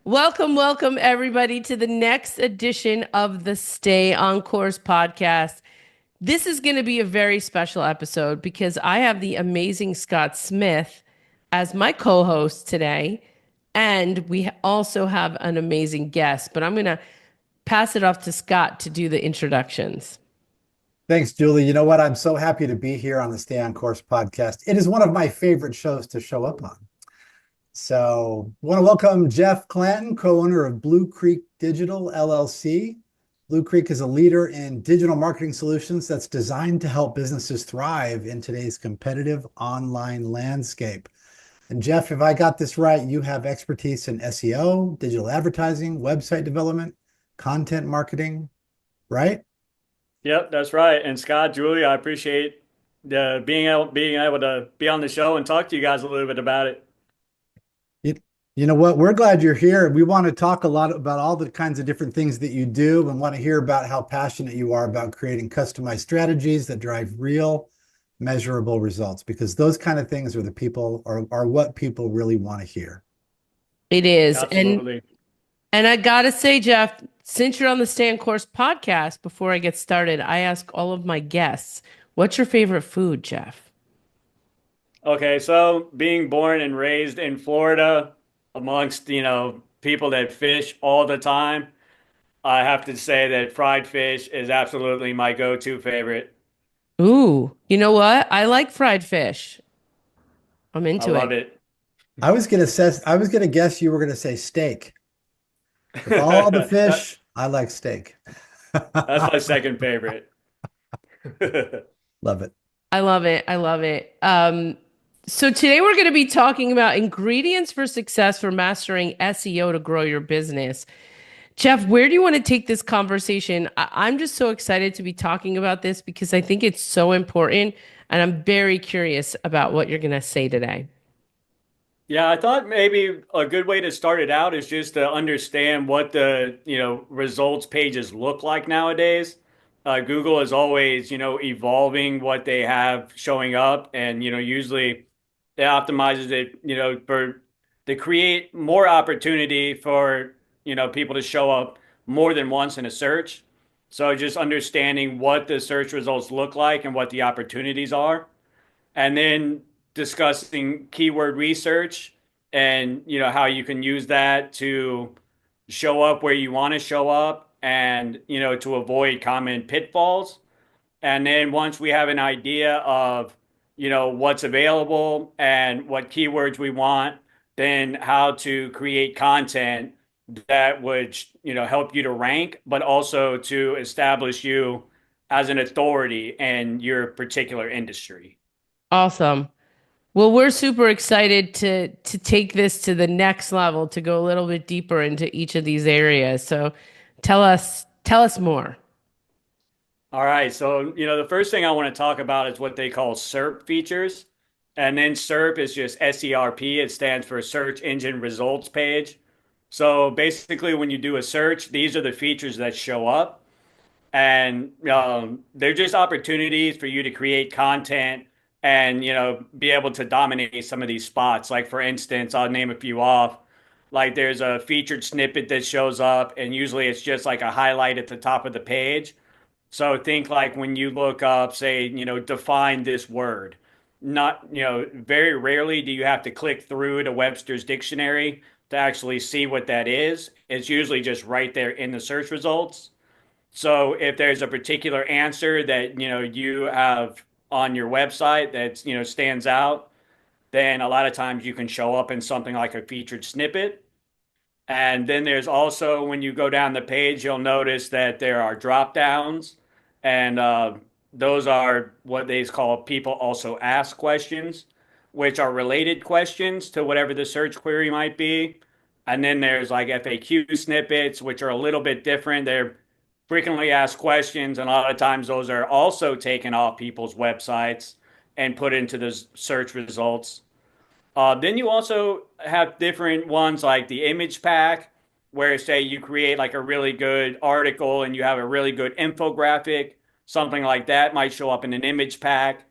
Welcome, everybody, to the next edition of the Stay on Course podcast. This is going to be a very special episode because I have the amazing Scott Smith as my co host today. And we also have an amazing guest, but I'm going to pass it off to Scott to do the introductions. Thanks, Julie. You know what? I'm so happy to be here on the Stay on Course podcast. It is one of my favorite shows to show up on. So, I want to welcome Jeff Clanton, co-owner of Blue Creek Digital LLC. Blue Creek is a leader in digital marketing solutions that's designed to help businesses thrive in today's competitive online landscape. And Jeff, if I got this right, you have expertise in SEO, digital advertising, website development, content marketing, right? Yep, that's right. And Scott, Julie, I appreciate being able to be on the show and talk to you guys a little bit about it. You, you know what? We're glad you're here. We want to talk a lot about all the kinds of different things that you do and want to hear about how passionate you are about creating customized strategies that drive real, measurable results, because those kind of things are what people really want to hear. It is. Absolutely. And I got to say, Jeff, since you're on the Stay on Course podcast, before I get started, I ask all of my guests, what's your favorite food, Jeff? Okay, so being born and raised in Florida amongst, people that fish all the time, I have to say that fried fish is absolutely my go-to favorite. Ooh, you know what? I like fried fish. I'm I into love it. it. I was gonna guess you were gonna say steak. Of all the fish, I like steak. That's my second favorite. Love it. I love it. I love it. So today we're going to be talking about ingredients for success for mastering SEO to grow your business. Jeff, where do you want to take this conversation? I'm just so excited to be talking about this because I think it's so important, and I'm very curious about what you're going to say today. Yeah, I thought maybe a good way to start it out is just to understand what the, results pages look like nowadays. Google is always, evolving what they have showing up, and, usually it optimizes it, for to create more opportunity for, people to show up more than once in a search. So just understanding what the search results look like and what the opportunities are, and then discussing keyword research and how you can use that to show up where you want to show up and to avoid common pitfalls. And then once we have an idea of what's available and what keywords we want, then how to create content that would help you to rank, but also to establish you as an authority in your particular industry. Awesome. Well, we're super excited to take this to the next level, to go a little bit deeper into each of these areas. So tell us more. All right. So, the first thing I want to talk about is what they call SERP features. And then SERP is just SERP. It stands for Search Engine Results Page. So basically, when you do a search, these are the features that show up. And they're just opportunities for you to create content and, be able to dominate some of these spots. Like, for instance, I'll name a few off. Like, there's a featured snippet that shows up, and usually it's just like a highlight at the top of the page. So think like when you look up, say, define this word. Not, very rarely do you have to click through to Webster's dictionary to actually see what that is. It's usually just right there in the search results. So if there's a particular answer that, you have on your website that, stands out, then a lot of times you can show up in something like a featured snippet. And then there's also, when you go down the page, you'll notice that there are drop downs, and those are what they call people also ask questions, which are related questions to whatever the search query might be. And then there's like FAQ snippets, which are a little bit different. They're frequently asked questions, and a lot of times those are also taken off people's websites and put into the search results. Then you also have different ones like the image pack, where say you create like a really good article and you have a really good infographic, something like that might show up in an image pack.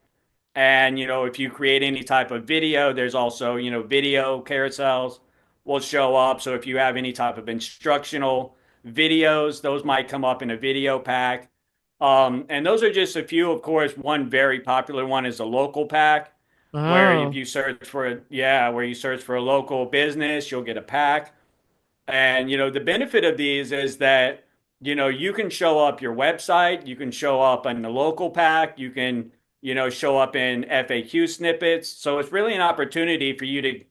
And if you create any type of video, there's also video carousels, will show up. So if you have any type of instructional videos, those might come up in a video pack. And those are just a few. Of course, one very popular one is a local pack, where if Oh, you search for where you search for a local business, you'll get a pack. And the benefit of these is that you can show up your website, you can show up in the local pack, you can show up in FAQ snippets. So it's really an opportunity for you to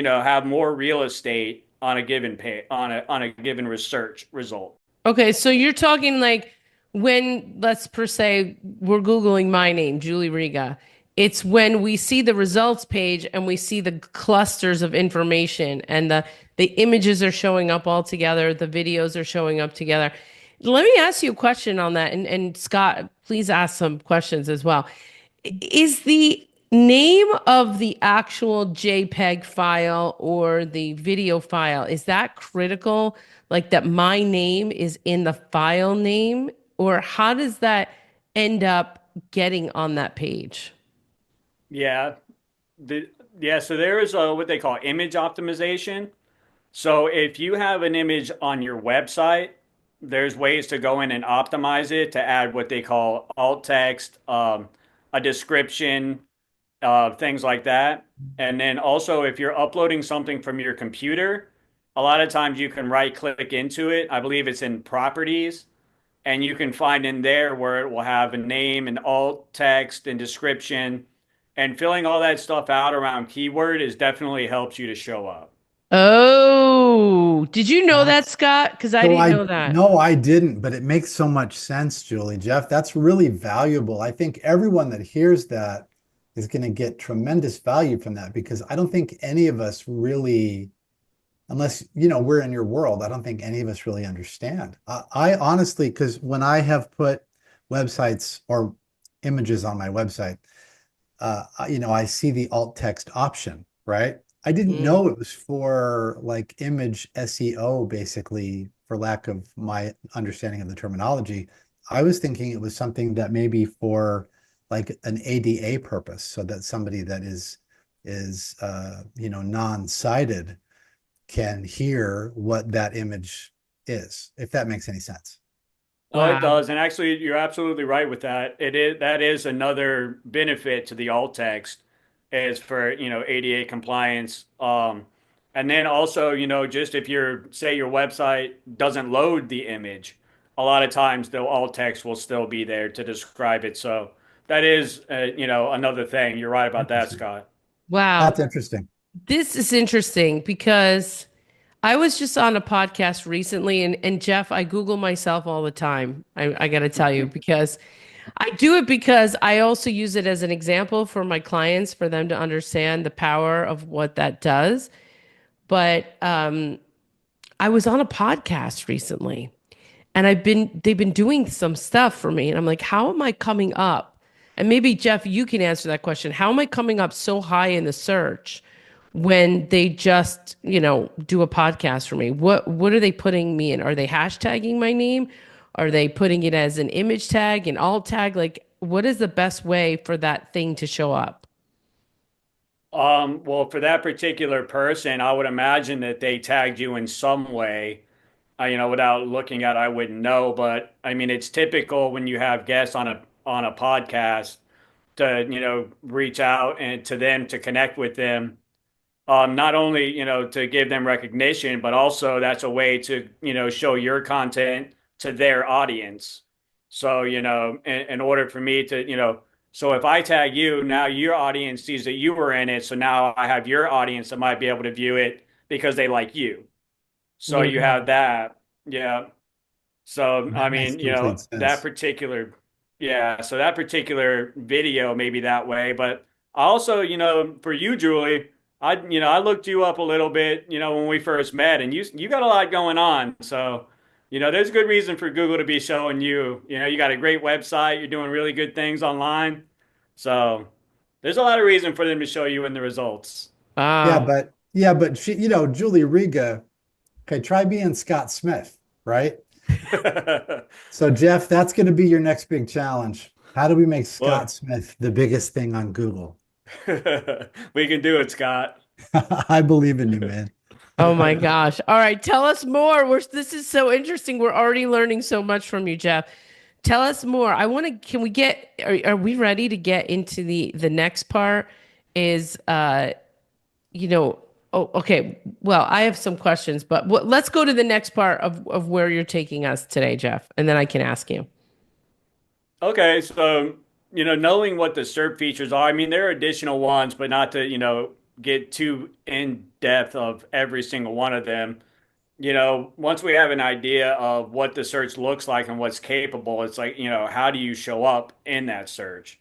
have more real estate on a given on a given research result. okay. So you're talking like when, let's per se, we're Googling my name, Julie Riga. It's when we see the results page and we see the clusters of information and the images are showing up all together, the videos are showing up together. Let me ask you a question on that. And Scott, please ask some questions as well. Is the name of the actual JPEG file or the video file, is that critical? Like that my name is in the file name? Or how does that end up getting on that page? Yeah, the yeah. So there is what they call image optimization. So if you have an image on your website, there's ways to go in and optimize it to add what they call alt text, a description, things like that. And then also, if you're uploading something from your computer, a lot of times you can right click into it. I believe it's in properties, and you can find in there where it will have a name and alt text and description. And filling all that stuff out around keyword is definitely helps you to show up. Oh, did you know that, That's Scott? Because I so didn't I know that. no, I didn't, but it makes so much sense, Julie. Jeff, that's really valuable. I think everyone that hears that is going to get tremendous value from that because I don't think any of us really, unless we're in your world, I don't think any of us really understand. I honestly, because when I have put websites or images on my website, I see the alt text option, right? I didn't Mm. know it was for like image SEO, basically, for lack of my understanding of the terminology. I was thinking it was something that maybe for like an ADA purpose, so that somebody that is non-sighted can hear what that image is, if that makes any sense. Oh, it Wow. does. And actually, you're absolutely right with that. That is another benefit to the alt text is for, ADA compliance. And then also, just if say your website doesn't load the image, a lot of times the alt text will still be there to describe it. So that is, another thing. You're right about that, Interesting. Scott. Wow. That's interesting. This is interesting because I was just on a podcast recently, and Jeff, I Google myself all the time. I got to tell you, because I do it because I also use it as an example for my clients for them to understand the power of what that does. But I was on a podcast recently, and they've been doing some stuff for me, and I'm like, how am I coming up? And maybe Jeff, you can answer that question. How am I coming up so high in the search when they just, do a podcast for me? What are they putting me in? Are they hashtagging my name? Are they putting it as an image tag, an alt tag? Like, what is the best way for that thing to show up? Well, for that particular person, I would imagine that they tagged you in some way. Without looking at, I wouldn't know. But I mean, it's typical when you have guests on a podcast to reach out and to them to connect with them. Not only to give them recognition, but also that's a way to show your content to their audience. So in order for me to so if I tag you, now your audience sees that you were in it. So now I have your audience that might be able to view it because they like you. So you Yeah. have that. Yeah. So, I That makes mean, complete that sense. particular, yeah, so that particular video may be that way. But also, for you, Julie, I looked you up a little bit, when we first met, and you got a lot going on. So, there's good reason for Google to be showing you, you got a great website, you're doing really good things online. So, there's a lot of reason for them to show you in the results. Wow. Yeah, but she, Julie Riga, okay, try being Scott Smith, right? So Jeff, that's going to be your next big challenge. How do we make Scott Look, Smith the biggest thing on Google? we can do it, Scott. I believe in you, man. Oh my gosh. All right, tell us more. This is so interesting. We're already learning so much from you, Jeff. Tell us more. I want to, can we get, are we ready to get into the next part is, you know, oh, okay. Well, I have some questions, but let's go to the next part of where you're taking us today, Jeff, and then I can ask you. Okay, so knowing what the SERP features are, I mean, there are additional ones, but not to, get too in depth of every single one of them. Once we have an idea of what the search looks like and what's capable, it's like, how do you show up in that search?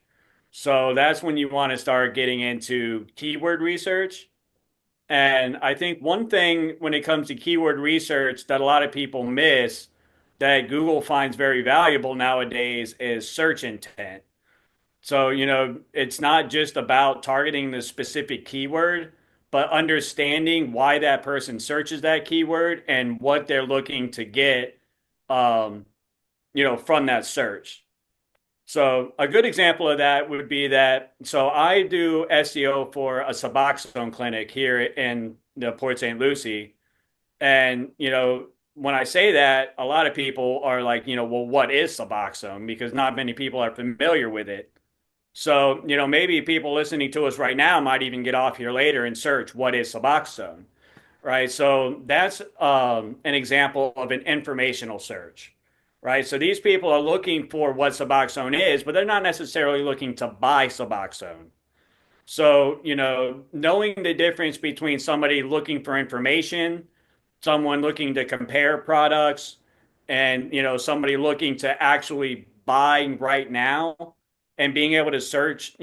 So that's when you want to start getting into keyword research. And I think one thing when it comes to keyword research that a lot of people miss that Google finds very valuable nowadays is search intent. So, it's not just about targeting the specific keyword, but understanding why that person searches that keyword and what they're looking to get, um, from that search. So a good example of that would be that, so I do SEO for a Suboxone clinic here in the Port St. Lucie. And, when I say that, a lot of people are like, well, what is Suboxone? Because not many people are familiar with it. So, maybe people listening to us right now might even get off here later and search what is Suboxone, right? So that's an example of an informational search, right? So these people are looking for what Suboxone is, but they're not necessarily looking to buy Suboxone. So, knowing the difference between somebody looking for information, someone looking to compare products, and, somebody looking to actually buy right now and being able to search,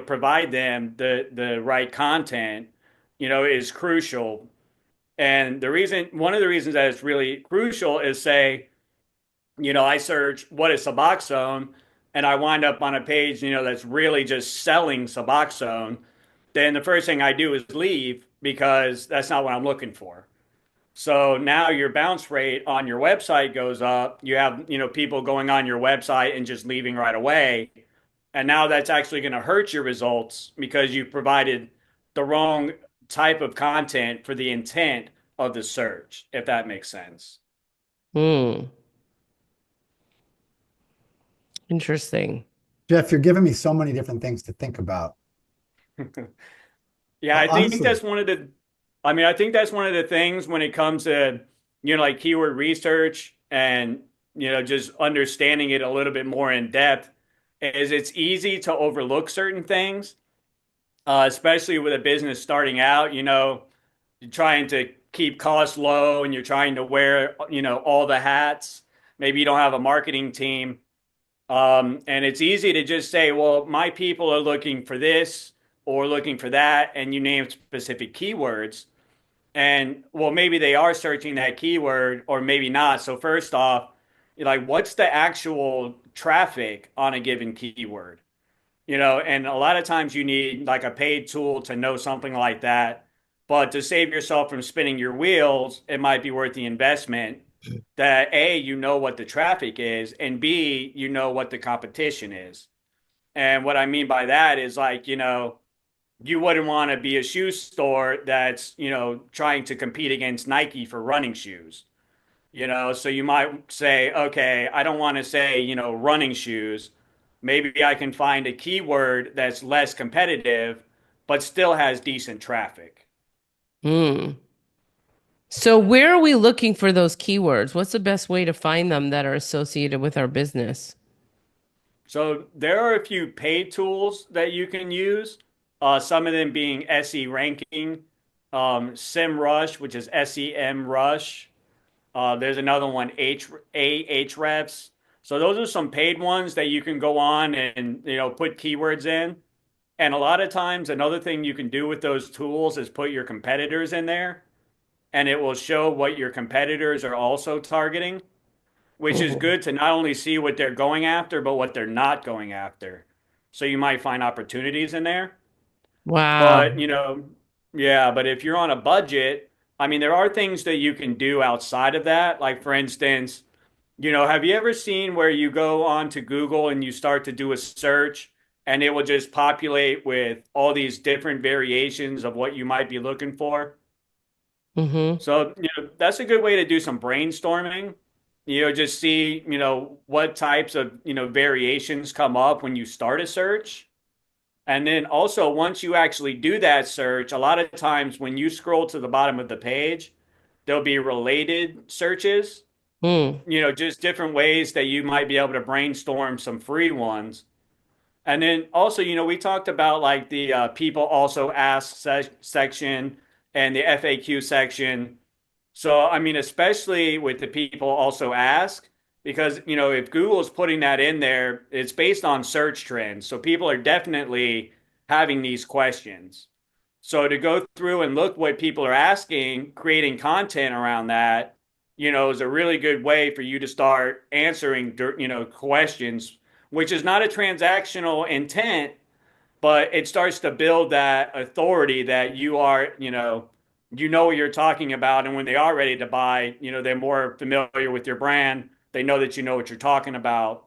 provide them the right content, is crucial. And one of the reasons that it's really crucial is say, I search what is Suboxone and I wind up on a page, that's really just selling Suboxone, then the first thing I do is leave because that's not what I'm looking for. So now your bounce rate on your website goes up. You have, people going on your website and just leaving right away. And now that's actually going to hurt your results because you provided the wrong type of content for the intent of the search, if that makes sense. Hmm. Interesting. Jeff, you're giving me so many different things to think about. Yeah, I think Honestly, that's one of the, I mean, I think that's one of the things when it comes to, like keyword research and, just understanding it a little bit more in depth is it's easy to overlook certain things, especially with a business starting out, you're trying to keep costs low and you're trying to wear, all the hats. Maybe you don't have a marketing team. And it's easy to just say, well, my people are looking for this or looking for that, and you name specific keywords. And well, maybe they are searching that keyword or maybe not. So first off, you're like, what's the actual traffic on a given keyword? And a lot of times you need like a paid tool to know something like that. But to save yourself from spinning your wheels, it might be worth the investment that A, what the traffic is, and B, what the competition is. And what I mean by that is like, you wouldn't want to be a shoe store that's, trying to compete against Nike for running shoes. So you might say, okay, I don't want to say, running shoes. Maybe I can find a keyword that's less competitive, but still has decent traffic. Hmm. So where are we looking for those keywords? What's the best way to find them that are associated with our business? So there are a few paid tools that you can use. Some of them being SE ranking, SEMrush, which is SEMrush. There's another one, Ahrefs. So those are some paid ones that you can go on and put keywords in. And a lot of times, another thing you can do with those tools is put your competitors in there, and it will show what your competitors are also targeting, which is Mhm. good to not only see what they're going after, but what they're not going after. So you might find opportunities in there. But, Wow. yeah, but if you're on a budget, I mean, there are things that you can do outside of that. Like, for instance, have you ever seen where you go on to Google and you start to do a search and it will just populate with all these different variations of what you might be looking for? Mm-hmm. So, that's a good way to do some brainstorming. Just see, what types of, variations come up when you start a search. And then also, once you actually do that search, a lot of times when you scroll to the bottom of the page, there'll be related searches, Mm. just different ways that you might be able to brainstorm some free ones. And then also, we talked about like the people also ask section and the FAQ section. So, I mean, especially with the people also ask, because, if Google's putting that in there, it's based on search trends. So people are definitely having these questions. So to go through and look what people are asking, creating content around that, is a really good way for you to start answering, questions, which is not a transactional intent, but it starts to build that authority that you know what you're talking about. And when they are ready to buy, they're more familiar with your brand. They know that you know what you're talking about,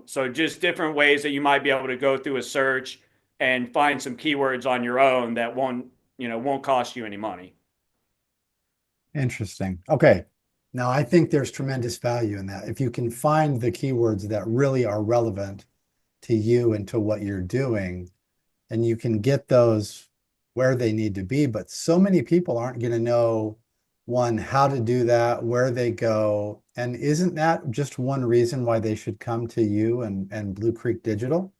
So just different ways that you might be able to go through a search and find some keywords on your own that won't cost you any money. Interesting. Okay. Now, I think there's tremendous value in that. If you can find the keywords that really are relevant to you and to what you're doing, and you can get those where they need to be. But so many people aren't going to know, one, how to do that, where they go. And isn't that just one reason why they should come to you and Blue Creek Digital?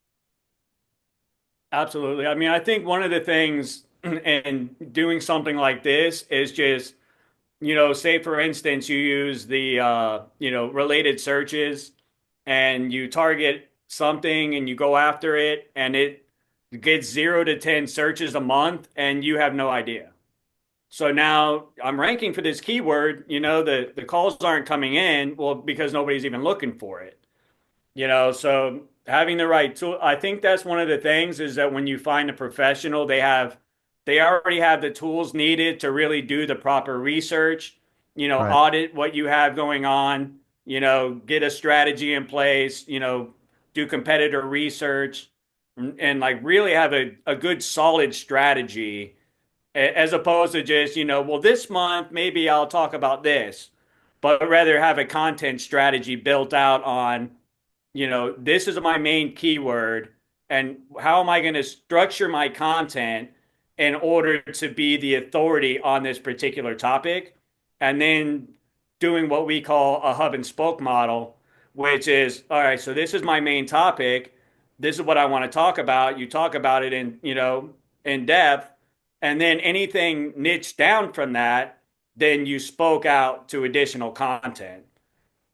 Absolutely. I mean, I think one of the things in doing something like this is just, say for instance, you use the, related searches and you target something and you go after it and it gets 0 to 10 searches a month and you have no idea. So now I'm ranking for this keyword, the calls aren't coming in, well, because nobody's even looking for it. So having the right tool, I think that's one of the things is that when you find a professional, they already have the tools needed to really do the proper research, Right. audit what you have going on, get a strategy in place, do competitor research and like really have a good solid strategy as opposed to just, well, this month maybe I'll talk about this, but rather have a content strategy built out on, this is my main keyword and how am I going to structure my content in order to be the authority on this particular topic. And then doing what we call a hub and spoke model, which is, all right, so this is my main topic. This is what I want to talk about. You talk about it in depth. And then anything niched down from that, then you spoke out to additional content.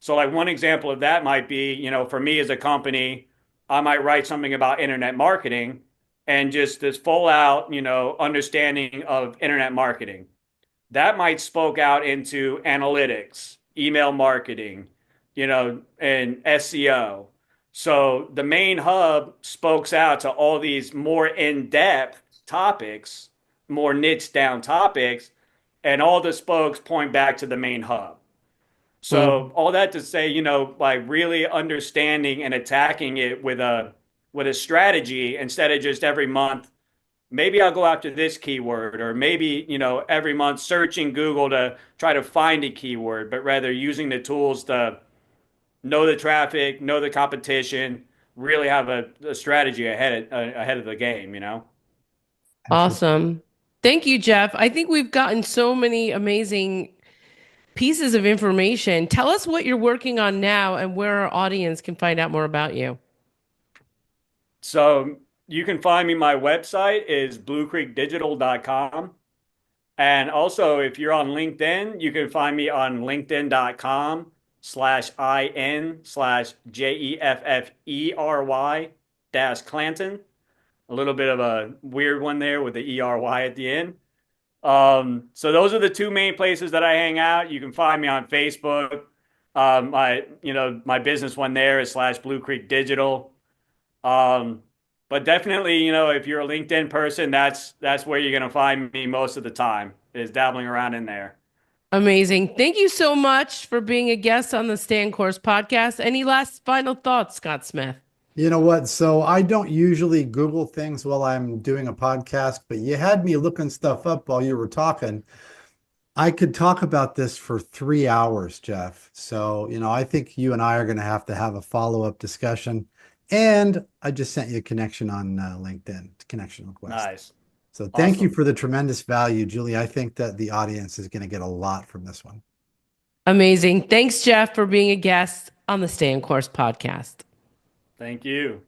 So, like one example of that might be, for me as a company, I might write something about internet marketing and just this full out, understanding of internet marketing. That might spoke out into analytics, email marketing, and SEO. So the main hub spokes out to all these more in depth topics, more niche down topics, and all the spokes point back to the main hub. Mm. So all that to say, like really understanding and attacking it with a strategy instead of just every month, maybe I'll go after this keyword, or maybe, every month searching Google to try to find a keyword, but rather using the tools to know the traffic, know the competition, really have a strategy ahead of the game. Interesting. Awesome. Thank you, Jeff. I think we've gotten so many amazing pieces of information. Tell us what you're working on now and where our audience can find out more about you. So you can find me. My website is bluecreekdigital.com. And also, if you're on LinkedIn, you can find me on linkedin.com/in/JEFFERY dash Clanton. A little bit of a weird one there with the ERY at the end. So those are the two main places that I hang out. You can find me on Facebook. My business one there is /Blue Creek Digital. Um, but definitely, if you're a LinkedIn person, that's where you're gonna find me most of the time, is dabbling around in there. Amazing. Thank you so much for being a guest on the Stay on Course podcast. Any last final thoughts, Scott Smith? You know what? So I don't usually Google things while I'm doing a podcast, but you had me looking stuff up while you were talking. I could talk about this for 3 hours, Jeff. So, I think you and I are going to have a follow-up discussion. And I just sent you a connection on LinkedIn, connection request. Nice. So thank you Awesome. for the tremendous value, Julie. I think that the audience is going to get a lot from this one. Amazing. Thanks, Jeff, for being a guest on the Stay on Course podcast. Thank you.